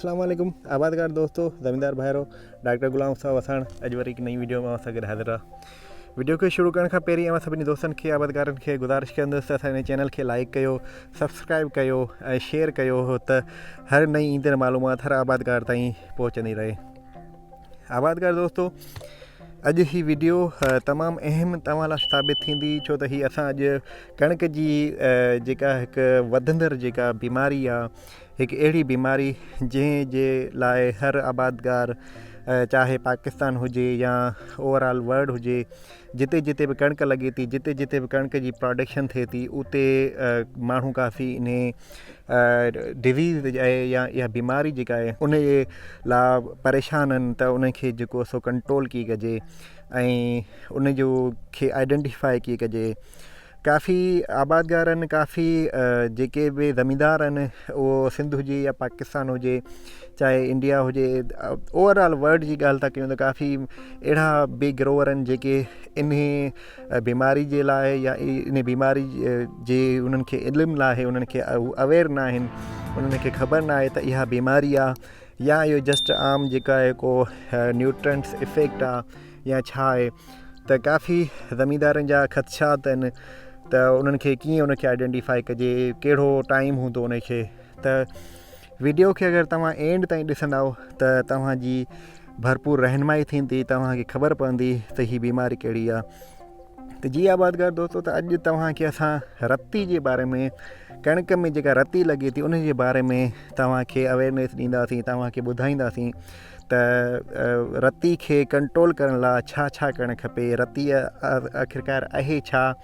अस्सलाम वालेकुम आबादगार दोस्तों, ज़मींदार भाइरो, डॉक्टर गुलाम साहब वसाण अॼु वरी हिकु नई वीडियो में असां सां गॾु हाज़िर आहे। वीडियो खे शुरू करण खां पहिरीं सभिनी दोस्तनि खे आबादगारनि खे गुज़ारिश कंदुसि त असां हिन चैनल खे लाइक कयो, सब्सक्राइब कयो ऐं शेयर कयो त हर नई ईंदड़ मालूमात हर आबादगार ताईं पहुचंदी रहे। आबादगार दोस्तों, अॼु ही वीडियो तमामु अहम तव्हां लाइ साबित थींदी, छो त ही असां अॼु कणिक जी जेका हिकु वधंदड़ जेका बीमारी आहे, हिकु अहिड़ी बीमारी जंहिंजे लाइ हर आबादगार चाहे पाकिस्तान हुजे या ओवरऑल वर्ल्ड हुजे, जिते जिते बि कणिक लॻे थी, जिते जिते बि कणिक जी प्रोडक्शन थिए थी, उते माण्हू काफ़ी इन डिज़ीज़ आहे या इहा बीमारी जेका आहे उन जे लाइ परेशान आहिनि त उनखे जेको सो कंट्रोल की कजे ऐं उन जो खे आइडेंटिफाई की कजे। काफ़ी आबादगार आहिनि, काफ़ी जेके बि ज़मींदार आहिनि, उहो सिंध हुजे या पाकिस्तान हुजे, चाहे इंडिया हुजे, ओवरऑल वर्ल्ड जी ॻाल्हि था कयूं त काफ़ी अहिड़ा बिग ग्रोवर आहिनि जेके इन बीमारी जे लाइ या इन बीमारी जे उन्हनि खे इल्मु न आहे, उन्हनि खे अवेयर न आहिनि, उन्हनि खे ख़बर न आहे त इहा बीमारी आहे या इहो जस्ट आम जेका आहे को न्यूट्रंट्स इफेक्ट आहे या छा आहे। त काफ़ी ज़मींदारनि जा ख़दशात आहिनि त उन्हनि खे कीअं उनखे आइडेंटिफाई कजे, कहिड़ो टाइम हूंदो उनखे। त वीडियो खे अगरि तव्हां एंड ताईं ॾिसंदव त तव्हांजी भरपूर रहनुमाई थींदी, तव्हांखे ख़बर पवंदी त हीअ बीमारी कहिड़ी आहे। त जी आबादगार दोस्तों, त अॼु तव्हांखे असां रती जे बारे में, कणिक में जेका रती लॻे थी उन जे बारे में तव्हांखे अवेयरनेस ॾींदासीं, तव्हांखे ॿुधाईंदासीं त रती खे कंट्रोल करण लाइ छा छा करणु खपे, रती आख़िरकार आहे छा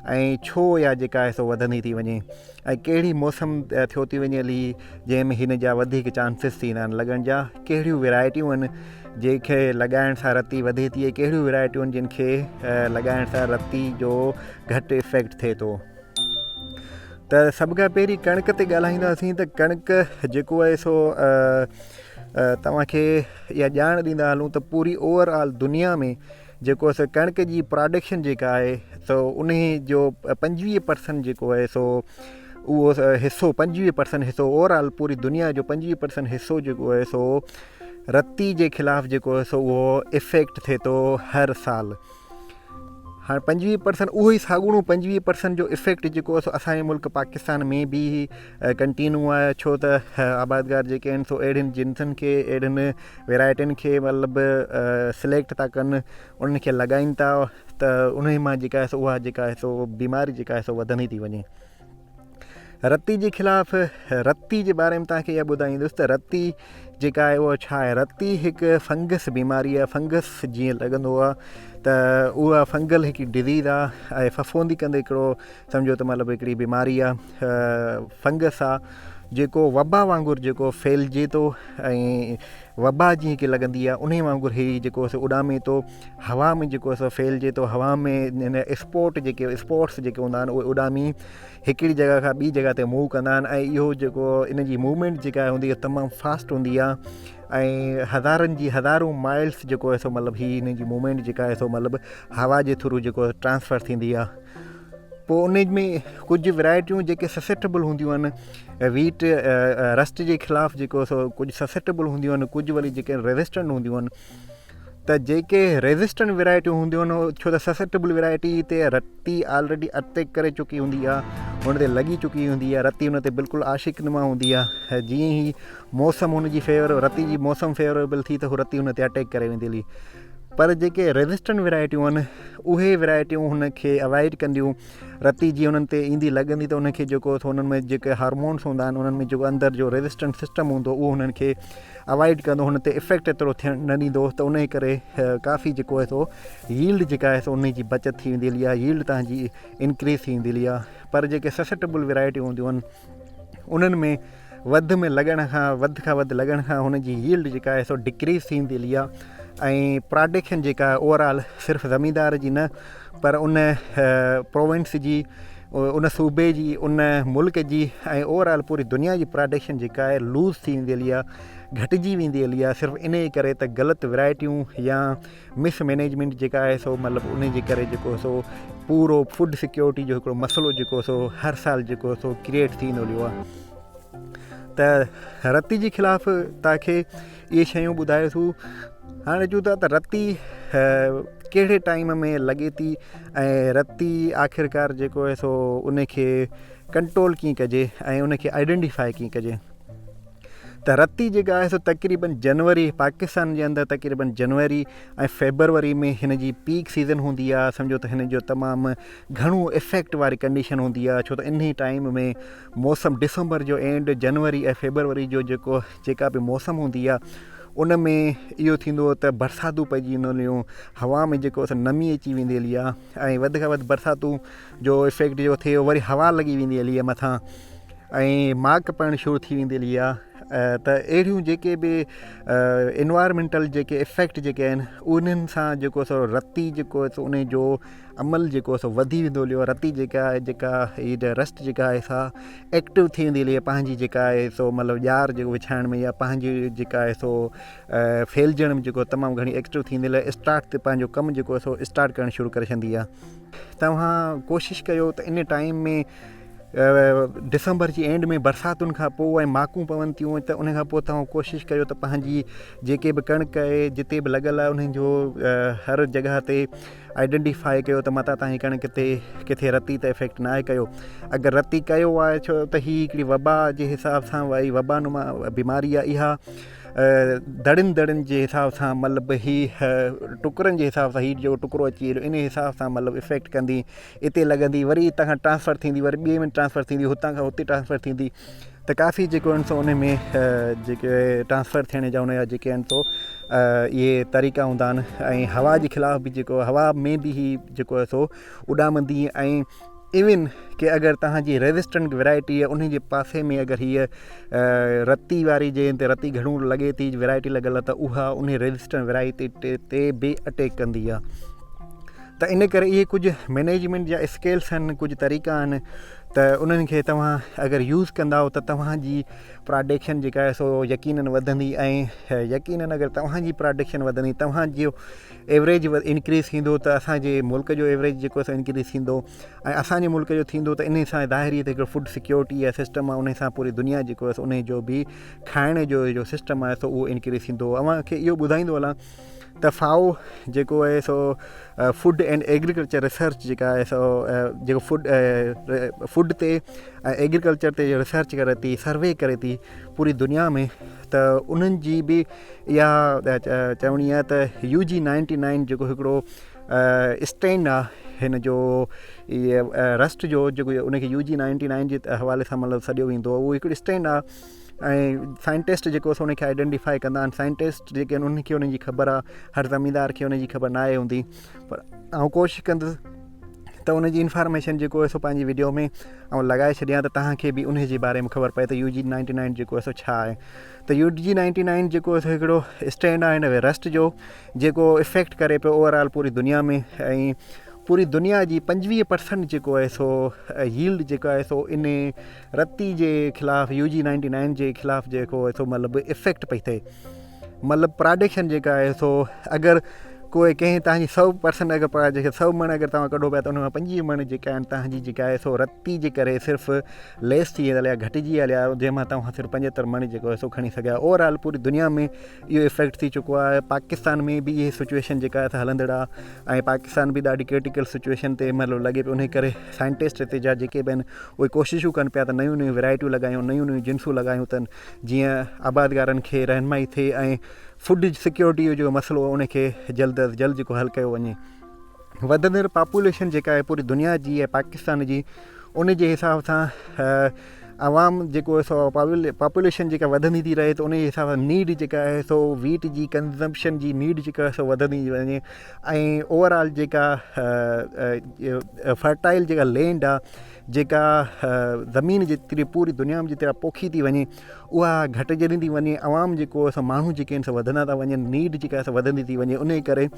ऐं छो इहा जेका आहे सो वधंदी थी वञे, ऐं कहिड़ी मौसम थियो थी वञे हली जंहिंमें हिन जा वधीक चांसिस थींदा आहिनि लॻण जा, कहिड़ियूं वैरायटियूं आहिनि जंहिंखे लॻाइण सां रती वधे थी, कहिड़ियूं वैरायटियूं आहिनि जिन खे लॻाइण सां रती जो घटि इफेक्ट थिए थो। त सभ खां पहिरीं कणिक ते ॻाल्हाईंदासीं त कणिक जेको आहे सो तव्हांखे इहा ॼाण ॾींदा हलूं त पूरी ओवरऑल दुनिया में जेको आहे कणिक जी प्रोडक्शन जेका आहे सो उन जो 25% जेको आहे सो उहो हिसो 25% हिसो ओवरऑल पूरी दुनिया जो 25% हिसो जेको आहे सो रती जे ख़िलाफ़ु जेको आहे सो उहो इफेक्ट थिए थो हर साल। हाणे 25% उहो ई साॻिणो 25% जो इफेक्ट जेको आहे सो असांजे मुल्क पाकिस्तान में बि कंटिन्यू आहे, छो त आबादगार जेके आहिनि सो अहिड़ियुनि जिन्सनि खे, अहिड़ियुनि वैरायटियुनि खे मतिलबु सिलेक्ट था कनि, उन्हनि खे लॻाइनि था त उन मां जेका आहे सो उहा जेका आहे सो बीमारी जेका आहे सो वधंदी थी वञे। रती जे ख़िलाफ़ु रती जे बारे में तव्हांखे इहा ॿुधाईंदुसि त रती जेका आहे उहा छा आहे। रती हिकु फंगस बीमारी आहे, फंगस जीअं लॻंदो आहे त उहा फंगल हिकु डिज़ीज़ आहे ऐं फफूंदी कंदे हिकिड़ो सम्झो त मतिलबु हिकिड़ी बीमारी आहे, फंगस आहे जेको वबा वांगुरु जेको फैलिजे थो ऐं वबा जीअं की लॻंदी आहे उन वांगुरु ही जेको सो उॾामे थो, हवा में जेको सो फैलिजे थो, हवा में इन स्पोर्ट्स जेके हूंदा आहिनि उहे उॾामी हिकिड़ी जॻह खां ॿी जॻह ते मूव कंदा आहिनि ऐं इहो जेको इन जी मूवमेंट जेका हूंदी आहे तमामु फास्ट हूंदी आहे ऐं हज़ारों माइल्स जेको आहे सो मतिलबु ही इन जी मूवमेंट जेका आहे सो मतिलबु हवा जे थ्रू जेको ट्रांसफ़र थींदी आहे। पोइ उन में कुझु वैरायटियूं जेके ससेप्टेबल हूंदियूं आहिनि, वीट रस्ट जे ख़िलाफ़ु जेको सो कुझु ससेप्टेबल हूंदियूं आहिनि, कुझु वरी जेके रेज़िस्टेंट हूंदियूं आहिनि। त जेके रेज़िस्टेंट वैरायटियूं हूंदियूं आहिनि, छो त ससेप्टेबल वैरायटी ते रती ऑलरेडी अटैक करे चुकी हूंदी आहे, हुन ते लॻी चुकी हूंदी आहे, रती हुन ते बिल्कुलु आशिक़नुमा हूंदी आहे। जीअं ई मौसम हुन जी रती जी मौसम फेवरेबल थी त हू रती हुन ते अटैक करे वेंदी हली। पर जेके रेज़िस्टेंट वैरायटियूं आहिनि उहे वैरायटियूं हुनखे अवॉइड कंदियूं, रती जी उन्हनि ते ईंदी लॻंदी त उनखे जेको हुननि में जेके हार्मोन्स हूंदा आहिनि, उन्हनि में जेको अंदरि जो रेज़िस्टेंट सिस्टम हूंदो उहो हुननि खे अवॉइड कंदो, हुन ते इफेक्ट एतिरो थियणु न ॾींदो, त उन जे करे काफ़ी जेको आहे सो यील्ड जेका आहे सो उन जी बचति थी वेंदी हली आहे, यील्ड तव्हांजी इंक्रीज़ थी वेंदी हली आहे। पर जेके ससेप्टेबल वैरायटियूं हूंदियूं आहिनि उन्हनि में वधि खां वधि लॻण खां हुन जी यील्ड जेका आहे सो डिक्रीज़ थी वेंदी हली आहे ऐं प्रोडक्शन जेका आहे ओवरऑल सिर्फ़ु ज़मींदार जी न पर उन प्रोविंस जी, उन सूबे जी, उन मुल्क जी ऐं ओवरऑल पूरी दुनिया जी प्रोडक्शन जेका आहे लूज़ थी वेंदी हली आहे, घटिजी वेंदी हली आहे, सिर्फ़ु इन जे करे त ग़लति वैरायटियूं या मिसमैनेजमेंट जेका आहे सो मतिलबु उन जे करे जेको सो पूरो फूड सिक्योरिटी जो हिकिड़ो मसइलो जेको सो हर साल जेको सो क्रिएट थींदो हलियो आहे। त रती जे ख़िलाफ़ु तव्हांखे इहे शयूं ॿुधायोसीं। हाणे चऊं था त रती कहिड़े टाइम में लॻे थी ऐं रती आख़िरकार जेको आहे सो उनखे कंट्रोल कीअं कजे ऐं उनखे आइडेंटिफाई कीअं कजे। त रती जेका आहे सो तक़रीबन जनवरी, पाकिस्तान जे अंदरि तक़रीबन जनवरी ऐं फेबरवरी में हिन जी पीक सीज़न हूंदी आहे। सम्झो त हिन जो तमामु घणो इफेक्ट वारी कंडीशन हूंदी आहे, छो त इन टाइम में मौसम डिसंबर जो एंड, जनवरी ऐं फेबरवरी जो जेका बि मौसम हूंदी आहे उन में इहो थींदो त बरसातूं पइजी वेंदियूं हुयूं, हवा में जेको असां नमी अची वेंदी हली आहे ऐं वधि खां वधि बरसातूं जो इफेक्ट जो थिए वरी हवा लॻी वेंदी हली आहे मथां ऐं माक पढ़णु शुरू थी वेंदी हली आहे। त अहिड़ियूं जेके बि इन्वायरमेंटल जेके इफेक्ट जेके आहिनि उन्हनि सां जेको सो रती जेको आहे सो उन जो अमल जेको सो वधी वेंदो हलियो। रती जेका हीअ रस्ट जेका आहे सा एक्टिव थी वेंदी हली आहे, पंहिंजी जेका आहे सो मतिलबु ॼार जेको विछाइण में या पंहिंजी जेका आहे सो फैलजण में जेको तमामु घणी एक्टिव थींदी हली स्टार्ट ते पंहिंजो कमु जेको आहे सो स्टार्ट करणु शुरू करे छॾंदी आहे। तव्हां कोशिशि कयो त इन टाइम में डिसंबर जी एंड में बरसातुनि खां पोइ ऐं माकूं पवनि थियूं त उन खां पोइ तव्हां कोशिशि कयो त पंहिंजी जेके बि कणिक आहे जिते बि लॻल आहे उन्हनि जो हर जॻह ते आइडेंटिफाई कयो त मथां तव्हांजी कणिक ते किथे रती त इफेक्ट न आहे कयो। अगरि रती कयो आहे छो त हीअ हिकिड़ी वबा जे हिसाब सां वरी वबानुमा बीमारी आहे, इहा दड़ियुनि जे हिसाब सां मतिलबु हीअ टुकरनि जे हिसाब सां हीअ जो टुकड़ो अची वियो इन हिसाब सां मतिलबु इफेक्ट कंदी, इते लॻंदी, वरी हितां खां ट्रांसफ़र थींदी, वरी ॿिए में ट्रांसफ़र थींदी, हुतां खां हुते ट्रांसफ़र थींदी। त काफ़ी जेको आहिनि सो उन में जेके ट्रांसफ़र थियण जा उनजा जेके आहिनि सो इहे तरीक़ा हूंदा आहिनि। ऐं हवा जे ख़िलाफ़ु बि जेको हवा में बि ही जेको आहे सो उॾामंदी ऐं इवन कि अगरि तव्हांजी रेजिस्टेंट वैरायटी आहे उन जे पासे में अगरि हीअ रती वारी जंहिं ते रती घणो लॻे थी वैरायटी लॻल आहे त उहा उन रेजिस्टेंट वैरायटी ते बि अटैक कंदी आहे। त इन करे इहे कुझु मैनेजमेंट जा स्केल्स आहिनि, कुझु तरीक़ा आहिनि त उन्हनि खे तव्हां अगरि यूज़ कंदा त तव्हांजी प्रोडक्शन जेका आहे सो यकीनन वधंदी ऐं यकीनन अगरि तव्हांजी प्रोडक्शन वधंदी तव्हांजो एवरेज इंक्रीज़ थींदो त असांजे मुल्क जो एवरेज जेको असां इंक्रीज़ थींदो ऐं असांजे मुल्क जो थींदो त इन सां ज़ाहिरी त हिकिड़ो फूड सिक्योरिटी या सिस्टम आहे, उन सां पूरी दुनिया जेको आहे उन जो बि खाइण जो सिस्टम आहे सो उहो इंक्रीज़ थींदो। अव्हांखे इहो ॿुधाईंदो हलां त फाओ जेको आहे so food and agriculture research जेका आहे सो जेको फूड ते ऐं एग्रीकल्चर ते रिसर्च करे थी, सर्वे करे थी पूरी दुनिया में, त उन्हनि जी बि इहा चवणी आहे त UG99 जेको हिकिड़ो स्टेन आहे हिन जो इहे रस्ट जो जेको उनखे UG99 जे हवाले सां मतिलबु सॼो वेंदो आहे, उहो हिकिड़ो स्टेन आहे ऐं साइंटिस्ट जेको आहे उनखे आइडेंटिफाई कंदा आहिनि। साइंटिस्ट जेके आहिनि उनखे उनजी ख़बर आहे, हर ज़मींदार खे उनजी ख़बर न आहे हूंदी, पर ऐं कोशिशि कंदुसि त उनजी इंफॉर्मेशन जेको आहे सो पंहिंजी वीडियो में ऐं लॻाए छॾियां त तव्हांखे बि उनजे बारे में ख़बर पए त UG99 जेको आहे सो छा आहे। त UG99 जेको आहे हिकिड़ो स्टैंड आहे हिन रस्ट जो जेको इफेक्ट करे पियो ओवरऑल पूरी दुनिया में ऐं पूरी दुनिया जी 25% जेको आहे सो यील्ड जेको आहे सो इन रती जे ख़िलाफ़ु UG99 जे ख़िलाफ़ु जेको आहे सो मतिलबु इफेक्ट पई थिए। मतिलबु प्रोडक्शन जेका आहे सो अगरि कोई कंहिं तव्हांजी 100% अगरि जेके 100 मण अगरि तव्हां कढो पिया त उन मां 25 मण जेका आहिनि तव्हांजी जेका आहे सो रती जे करे सिर्फ़ु लेस थी हलिया, घटिजी हलिया, जंहिंमां तव्हां सिर्फ़ु 75 मण जेको आहे सो खणी सघिया। ओवरऑल पूरी दुनिया में इहो इफेक्ट थी चुको आहे। पाकिस्तान में बि इहे सिचुएशन जेका आहे हलंदड़ आहे ऐं पाकिस्तान बि ॾाढी क्रिटिकल सिचुएशन ते मतिलबु लॻे पियो। उन करे साइंटिस्ट हिते जा जेके बि आहिनि उहे कोशिशूं कनि पिया त नयूं नयूं वैरायटियूं लॻायूं, नयूं जिन्सूं लॻायूं अथनि जीअं आबादगारनि खे रहनुमाई थिए ऐं फूड सिक्योरिटी जो मसइलो उनखे जल्द अज़ जल्द जेको हल कयो वञे। वधंदड़ पॉपुलेशन जेका आहे पूरी दुनिया जी ऐं पाकिस्तान जी, उन जे हिसाब सां आवाम जेको आहे सो पॉपुलेशन जेका वधंदी थी रहे त उन जे हिसाब सां नीड जेका आहे सो वीट जी कंज़म्पशन जी नीड जेका आहे सो वधंदी थी वञे ऐं ओवरऑल जेका फर्टाइल जेका लैंड आहे, जेका ज़मीन जेतिरी पूरी दुनिया में जेतिरा पोखी थी वञे उहा घटिजंदी थी वञे। आवाम जेको आहे माण्हू जेके आहिनि सो वधंदा था वञनि, नीड जेका आहे सो वधंदी थी वञे। उन करे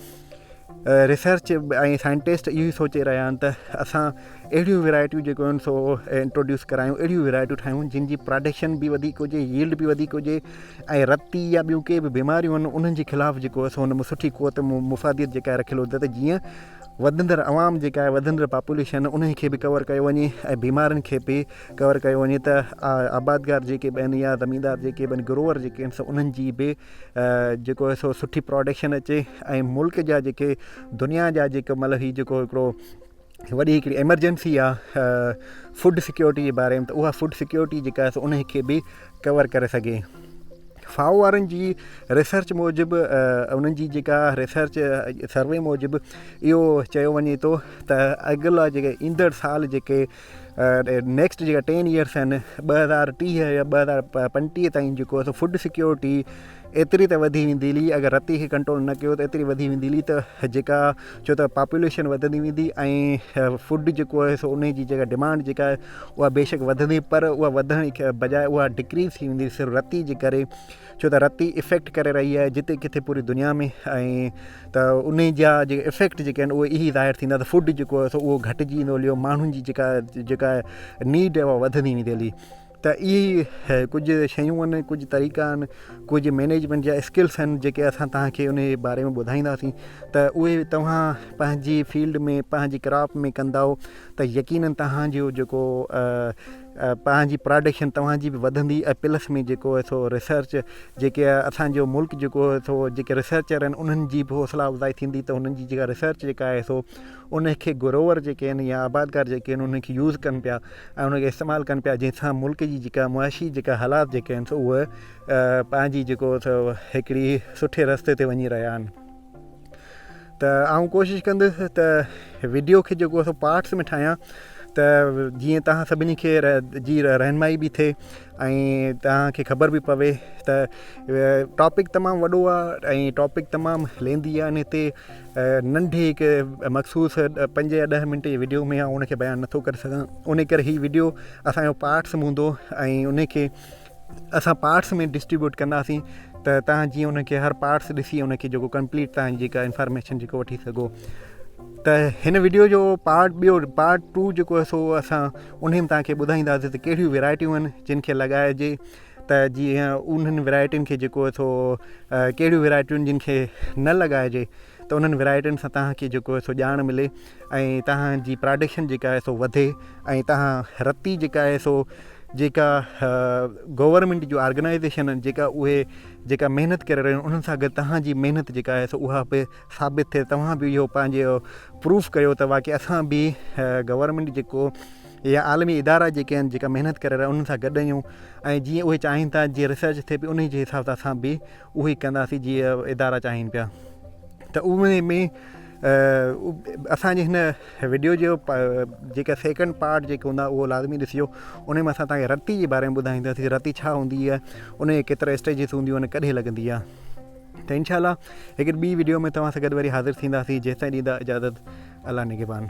रिसर्च ऐं साइंटिस्ट इहो ई सोचे रहिया आहिनि त असां अहिड़ियूं वैरायटियूं जेको आहिनि सो इंट्रोड्यूस करायूं, अहिड़ियूं वैरायटियूं ठाहियूं जिन जी प्रोडक्शन बि वधीक हुजे, यील्ड बि वधीक हुजे ऐं रती या ॿियूं के बि बीमारियूं आहिनि उन्हनि जे ख़िलाफ़ु जेको आहे सो हुन में सुठी क़ुवत मुफ़ादियत जेका आहे रखियलु हुजे त जीअं वधंदड़ अवाम जेका आहे वधंदड़ पॉपुलेशन उन खे बि कवर कयो वञे ऐं बीमारियुनि खे बि कवर कयो वञे त आबादगार जेके बि आहिनि या ज़मीनदार जेके बि आहिनि ग्रोवर जेके आहिनि उन्हनि जी बि जेको आहे सो सुठी प्रोडक्शन अचे ऐं मुल्क जा जेके दुनिया जा जेको मतिलबु हीउ जेको हिकिड़ो वॾी हिकिड़ी एमरजेंसी आहे फूड सिक्योरिटी जे बारे में त उहा फूड सिक्योरिटी जेका आहे उन खे बि कवर करे सघे। फाओ वारनि जी रिसर्च मूजिबि उन्हनि जी जेका रिसर्च सर्वे मूजिबि इहो चयो वञे थो त अॻिला जेके ईंदड़ साल जेके नेक्स्ट जेका 10 ईयर्स आहिनि 2030 या 2035 ताईं जेको आहे फूड सिक्योरिटी एतिरी त वधी वेंदी हली अगरि रती खे कंट्रोल न कयो त एतिरी वधी वेंदी हली त जेका छो त पॉपुलेशन वधंदी वेंदी ऐं फूड जेको आहे सो उन जी जेका डिमांड जेका आहे उहा बेशक वधंदी पर उहा वधण खे बजाए उहा डिक्रीज़ थी वेंदी सिर्फ़ु रती जे करे छो त रती इफेक्ट करे रही आहे जिते किथे पूरी दुनिया में ऐं त उन जा जेके इफेक्ट जेके आहिनि उहे इहे ज़ाहिर थींदा त फूड जेको आहे सो उहो घटिजी वेंदो हलियो माण्हुनि जी जेका नीड आहे उहा वधंदी वेंदी हली त इहे कुझु शयूं आहिनि कुझु तरीक़ा आहिनि कुझु मैनेजमेंट जा स्किल्स आहिनि जेके असां तव्हांखे उन जे बारे में ॿुधाईंदासीं त उहे तव्हां पंहिंजी फील्ड में पंहिंजी क्रॉप में कंदव त यकीनन तव्हांजो जेको पंहिंजी प्रोडक्शन तव्हांजी बि वधंदी ऐं प्लस में जेको आहे सो रिसर्च जेके असांजो मुल्क जेको आहे सो जेके रिसर्चर आहिनि उन्हनि जी बि हौसला अफ़ज़ाई थींदी त उन्हनि जी जेका रिसर्च जेका आहे सो उनखे ग्रोवर जेके आहिनि या आबादगार जेके आहिनि उनखे यूज़ कनि पिया ऐं उनखे इस्तेमालु कनि पिया जंहिंसां मुल्क जी जेका मुआशी जेका हालात जेके आहिनि सो उहे पंहिंजी जेको सो हिकिड़ी सुठे रस्ते ते वञी रहिया आहिनि। त आउं कोशिशि कंदुसि त वीडियो खे जेको सो पार्ट्स में ठाहियां त जीअं तव्हां सभिनी खे जी रहनुमाई बि थिए ऐं तव्हांखे ख़बर बि पवे त टॉपिक तमामु वॾो आहे ऐं टॉपिक तमामु लेंदी आहे अने हिते नंढे हिकु मख़सूस 5 या 10 मिंट जी वीडियो में आउं उनखे बयानु नथो करे सघां उन करे हीउ वीडियो असांजो पार्ट्स में हूंदो ऐं उनखे असां पार्ट्स में डिस्ट्रीब्यूट कंदासीं त तव्हां जीअं उनखे हर पार्ट्स ॾिसी उनखे जेको कंप्लीट तव्हांजी जेका इंफॉर्मेशन जेको वठी सघो त हिन वीडियो जो पार्ट 2 जेको आहे सो असां उन में तव्हांखे ॿुधाईंदासीं त कहिड़ियूं वैरायटियूं आहिनि जिन खे लॻाइजे त जीअं उन्हनि वैरायटियुनि खे जेको आहे सो कहिड़ियूं वैरायटियुनि जिन खे न लॻाइजे त उन्हनि वैरायटियुनि सां तव्हांखे जेको आहे सो ॼाण मिले ऐं तव्हांजी प्रोडक्शन जेका आहे सो वधे ऐं तव्हां रती जेका आहे सो जेका गवर्नमेंट जो ऑर्गेनाइज़ेशन आहिनि जेका उहे जेका महिनत करे रहियूं उन्हनि सां गॾु तव्हांजी महिनत जेका आहे सो उहा बि साबित थिए तव्हां बि इहो पंहिंजो प्रूफ कयो त वाक़ई असां बि गवर्नमेंट जेको या आलमी इदारा जेके आहिनि जेका महिनत करे रहिया उन्हनि सां गॾु आहियूं ऐं जीअं उहे चाहिनि था जीअं रिसर्च थिए पई उन जे हिसाब सां असां बि उहे कंदासीं जीअं इदारा चाहिनि पिया त उन में असांजे हिन वीडियो जो जेका सेकेंड पार्ट जेको हूंदा उहो लाज़मी ॾिसिजो उन में असां तव्हांखे रती जे बारे में ॿुधाईंदासीं रती छा हूंदी आहे उन जे केतिरा स्टेजिस हूंदियूं आहिनि कॾहिं लॻंदी आहे त इनशाला हिकिड़ी ॿी वीडियो में तव्हां सां गॾु वरी हाज़िर थींदासीं जेसिताईं ॾींदा इजाज़त अल्लाह निगहबान।